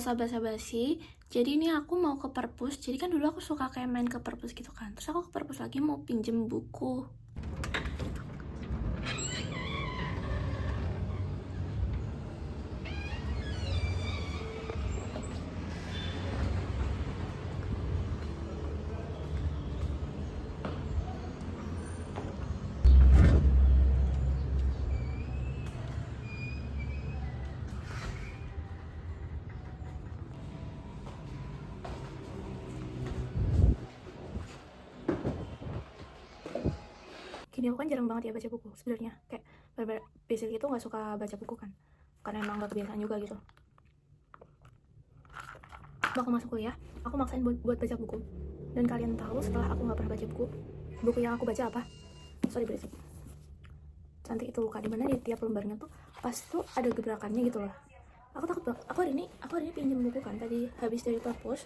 usah basa-basi. Jadi ini aku mau ke perpus. Jadi kan dulu aku suka kayak main ke perpus gitu kan. Terus aku ke perpus lagi mau pinjem buku. Gini, aku kan jarang banget ya baca buku sebenarnya. Kayak basic itu nggak suka baca buku kan. Karena emang nggak kebiasaan juga gitu. Waktu masuk kuliah, aku maksain buat baca buku. Dan kalian tahu setelah aku nggak pernah baca buku yang aku baca apa? Sorry berisik. Cantik itu luka, dimana di tiap lembarnya tuh pas tuh ada gebrakannya gitu loh. Aku takut banget. Aku hari ini pinjem buku kan tadi habis dari perpus.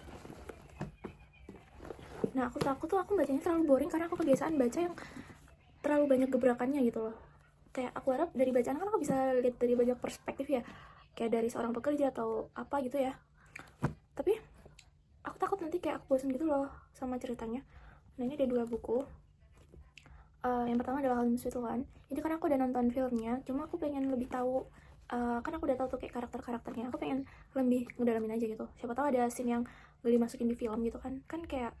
Nah aku takut tuh aku bacanya terlalu boring karena aku kebiasaan baca yang terlalu banyak gebrakannya gitu loh. Kayak aku harap dari bacaan kan aku bisa lihat dari banyak perspektif ya, kayak dari seorang pekerja atau apa gitu ya. Tapi aku takut nanti kayak aku bosan gitu loh sama ceritanya. Nah ini ada 2 buku. Yang pertama adalah Home Sweet Home. Ini karena aku udah nonton filmnya, cuma aku pengen lebih tahu. Kan aku udah tahu tuh kayak karakternya. Aku pengen lebih ngedalamin aja gitu. Siapa tahu ada scene yang gak dimasukin di film gitu kan. Kan kayak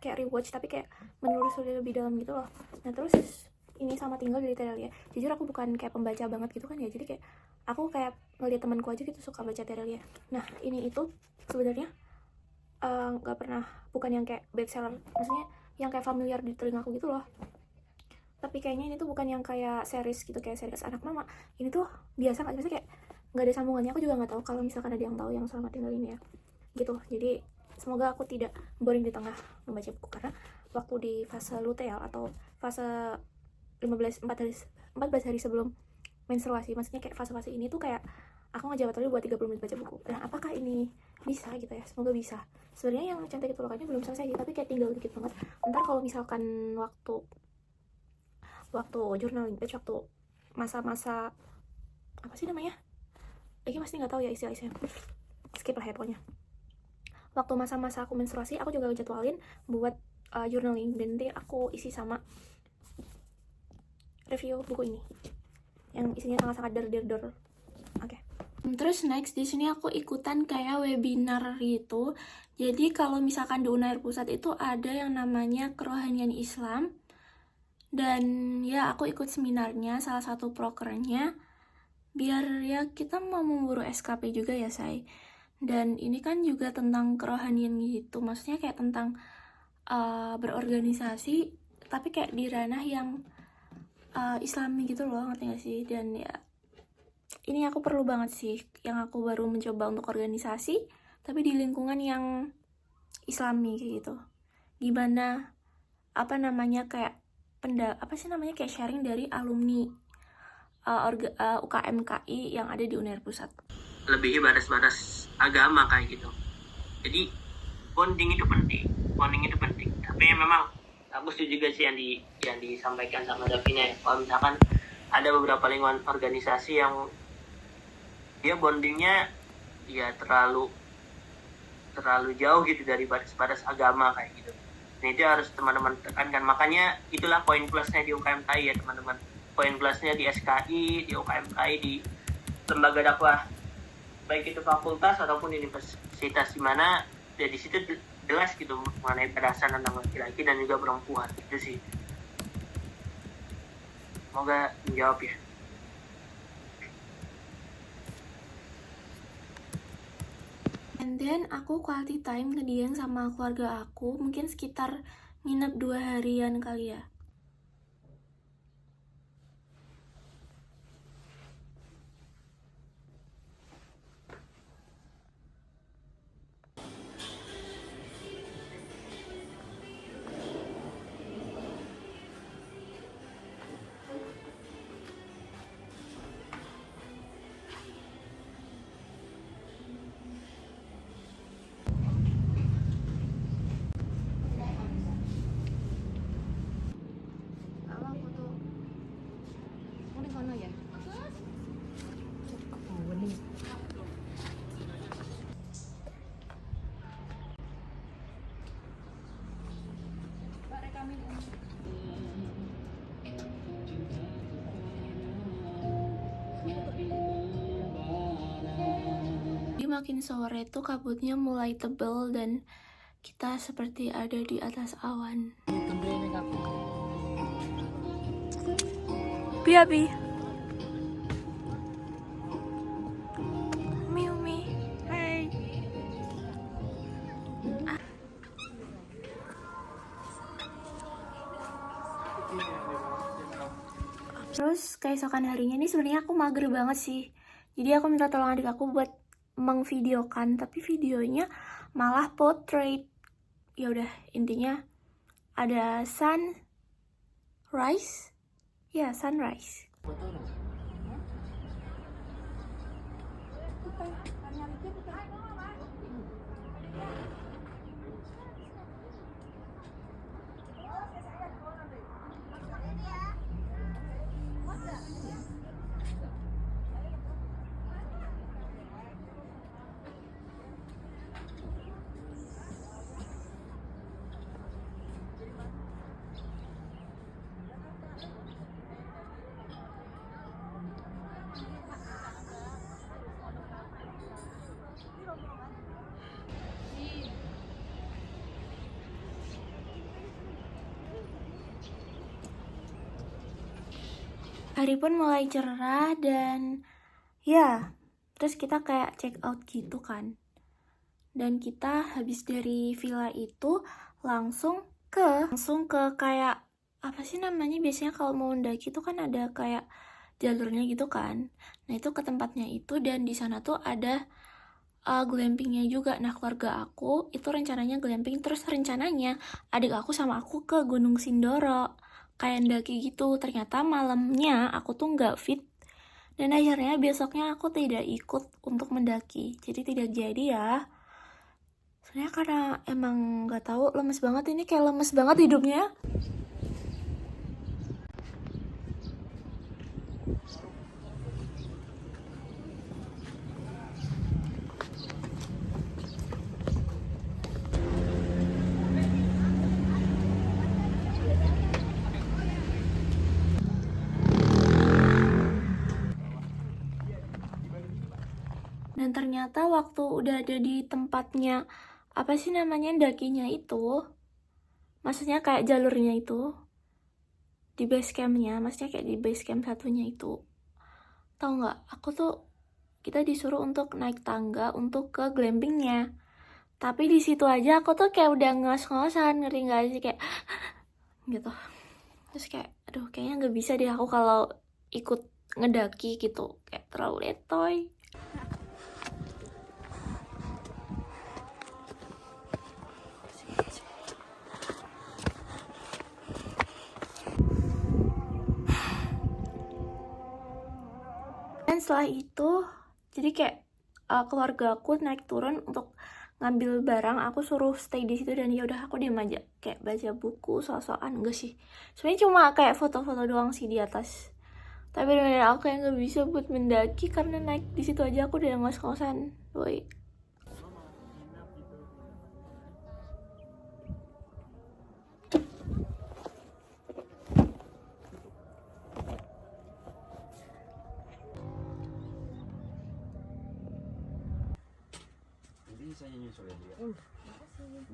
rewatch tapi kayak menelusuri lebih dalam gitu loh. Nah terus ini sama Tinggal di Terelia. Jujur aku bukan kayak pembaca banget gitu kan ya. Jadi kayak aku kayak ngeliat temanku aja gitu suka baca Terelia. Nah ini itu sebenarnya nggak pernah, bukan yang kayak bestseller, maksudnya yang kayak familiar di telingaku gitu loh. Tapi kayaknya ini tuh bukan yang kayak series gitu, kayak series anak mama. Ini tuh biasa nggak, maksudnya kayak nggak ada sambungannya. Aku juga nggak tahu kalau misalkan ada yang tahu yang Selamat Tinggal ini ya gitu. Jadi semoga aku tidak boring di tengah membaca buku, karena waktu di fase luteal atau fase 14 hari sebelum menstruasi, maksudnya kayak fase-fase ini tuh kayak aku ngejawab buat 30 menit baca buku. Nah apakah ini bisa gitu ya, semoga bisa. Sebenarnya yang Cantik Itu Lokanya belum selesai sih, tapi kayak tinggal dikit banget. Ntar kalau misalkan waktu journaling page, waktu masa-masa apa sih namanya lagi masih nggak tahu ya istilah-istilahnya, skip lah ya pokoknya. Waktu masa-masa aku menstruasi aku juga jadwalin buat journaling, dan nanti aku isi sama review buku ini yang isinya sangat-sangat der. Oke. Terus next di sini aku ikutan kayak webinar gitu. Jadi kalau misalkan di Unair Pusat itu ada yang namanya Kerohanian Islam. Dan ya aku ikut seminarnya, salah satu prokernya. Biar ya kita mau memburu SKP juga ya say. Dan ini kan juga tentang kerohanian gitu. Maksudnya kayak tentang berorganisasi, tapi kayak di ranah yang Islami gitu loh, ngerti gak sih? Dan ya ini aku perlu banget sih, yang aku baru mencoba untuk organisasi tapi di lingkungan yang Islami kayak gitu. Gimana kayak kayak sharing dari alumni UKM-KI yang ada di Unair Pusat. Lebih batas-batas agama kayak gitu. Jadi bonding itu penting. Tapi memang aku setuju juga sih yang disampaikan sama Davina ya. Kalau misalkan ada beberapa lingkungan organisasi yang dia bondingnya ya terlalu jauh gitu dari batas-batas agama kayak gitu. Nah itu harus teman-teman tekankan. Makanya itulah poin plusnya di UKMKI ya teman-teman. Poin plusnya di SKI, di UKMKI, di lembaga dakwah, baik itu fakultas ataupun universitas, di mana ya di situ jelas gitu mengenai batasan tentang laki-laki dan juga perempuan. Itu sih. Semoga menjawab ya. And then aku quality time ke Dieng sama keluarga aku, mungkin sekitar nginep 2 harian kali ya. makin sore tuh kabutnya mulai tebel dan kita seperti ada di atas awan. Piabi. Miumi. Hai. Terus keesokan harinya ini sebenarnya aku mager banget sih. Jadi aku minta tolong adik aku buat mengvideokan, tapi videonya malah portrait. Ya udah, intinya ada sunrise. Ya, sunrise. Hari pun mulai cerah dan ya, terus kita kayak check out gitu kan. Dan kita habis dari villa itu langsung ke kayak apa sih namanya, biasanya kalau mau mendaki itu kan ada kayak jalurnya gitu kan. Nah, itu ke tempatnya itu dan di sana tuh ada glampingnya juga. Nah, keluarga aku itu rencananya glamping, terus rencananya adik aku sama aku ke Gunung Sindoro kayak mendaki gitu. Ternyata malamnya aku tuh nggak fit dan akhirnya besoknya aku tidak ikut untuk mendaki, jadi tidak jadi ya. Soalnya karena emang nggak tahu, lemes banget ini, kayak lemes banget hidupnya. Dan ternyata waktu udah ada di tempatnya, apa sih namanya, dakinya itu, maksudnya kayak jalurnya itu, di base campnya, maksudnya kayak di base camp satunya itu, tau nggak, aku tuh, kita disuruh untuk naik tangga untuk ke glampingnya. Tapi di situ aja aku tuh kayak udah ngos-ngosan, ngeri nggak sih, kayak gitu. Terus kayak, aduh, kayaknya nggak bisa deh aku kalau ikut ngedaki gitu, kayak terlalu letoy. Dan setelah itu, jadi kayak keluarga aku naik turun untuk ngambil barang, aku suruh stay di situ dan ya udah aku diem aja kayak baca buku soal-soalan. Enggak sih, sebenarnya cuma kayak foto-foto doang sih di atas. Tapi bener-bener aku kayak nggak bisa buat mendaki karena naik di situ aja aku udah ngos-ngosan, woi.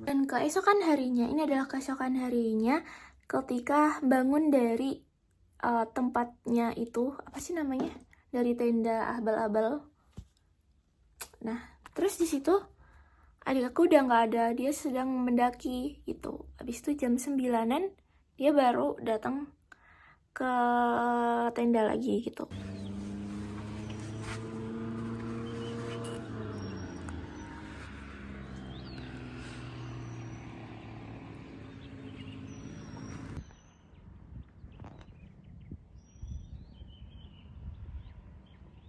Dan keesokan harinya, ini adalah keesokan harinya ketika bangun dari tempatnya itu, apa sih namanya, dari tenda abal-abal. Nah, terus di situ adik aku udah nggak ada, dia sedang mendaki gitu. Habis itu jam 9-an dia baru datang ke tenda lagi gitu.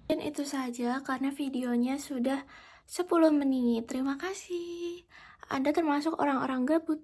Dan itu saja karena videonya sudah 10 menit. Terima kasih. Anda termasuk orang-orang gabut.